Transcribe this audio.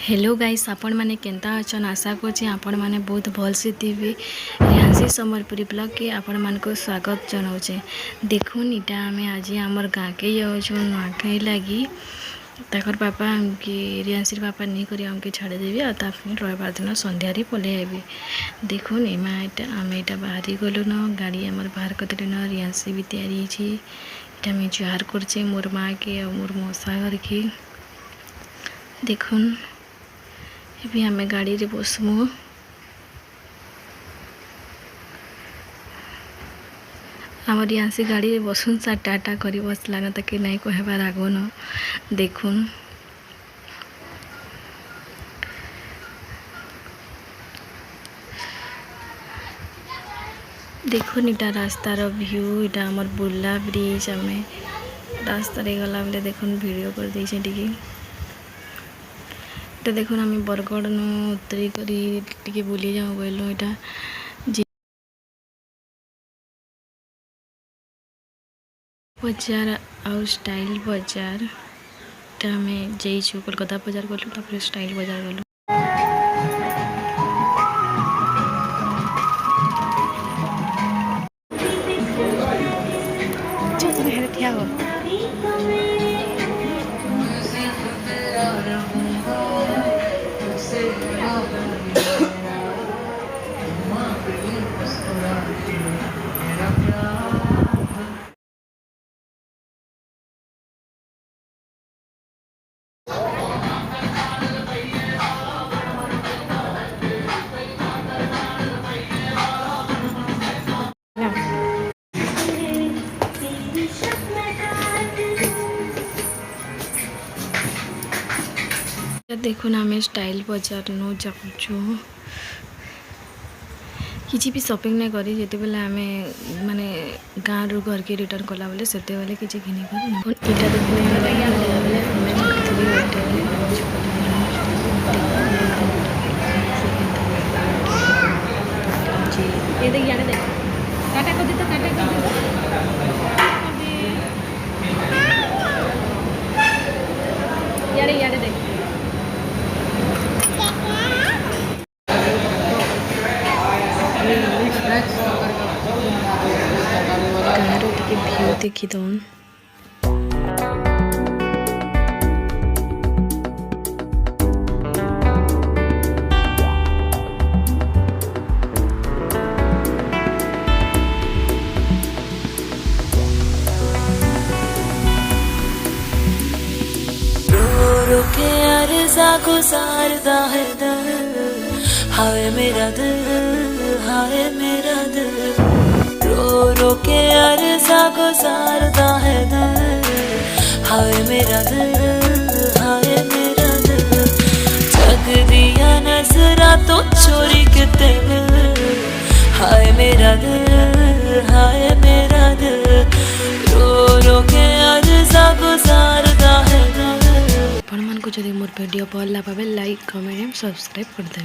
Hello guys, आपण मैंने Kenta अचन आशा करछी आपण मैंने बहुत भल से थे। रियांशी सम्बलपुरी ब्लॉग के आपण मान को स्वागत जनाऊे। देखुन इटा आम आज आमर गाँ के जाऊँ नुआखाई लगी ताकर पापा आमके रियांशी पापा नहीं कर आमके छाड़ी देवी और रविवार दिन संध्यारे पलि आबे। देखुन एमा आम यहाँ बाहरी गलु न गाड़ी आमर बाहर करदे न रियांशी भी तैयारी इटा मैं जुहार करछे मोर माँ के और मोर मौसा घर के। देखुन भी आम गाड़ी रे बसमु आमर रियांशी गाड़ी रे बसुन सा टाटा करी बसला न ताकि नहीं कहबार आगो न। देखुन देखुन इटा रास्तार व्यू इटा आमर बुर्ला ब्रिज आम रास्ता गला बेले देखुन वीडियो कर देछे टिके। तो देखुन आम बरगढ़ नु उतरी करी बुली जाऊँ गलु इटा बजार आउ स्टाइल बजार आम जाइछु कोलकाता बजार गलु तापर स्टाइल बजार गलु। ठिया हो देखुन आम स्टाइल बजार नु जाऊँ किसी भी शॉपिंग नहीं करी जिते बेले आम माने गाँव रू घर के रिटर्न कला बेले से बेले किसी घिनी कर इटा व्यू देखी दौन के अर्जा गुजारदा है दिल, हाय मेरा दिल, हाय मेरा दिल। रो रो के अर्जा गुजारदा है दिल, हाय मेरा दिल, हाय मेरा दिल। जग दिया नजरा तो चोरी के दिल, हाय मेरा दिल, हाय मेरा दिल। रो रो के अर्जा गुजारदा है दिल। आपण मान को जदि मोर वीडियो भल लगे लाइक कमेंट सब्सक्राइब कर दे।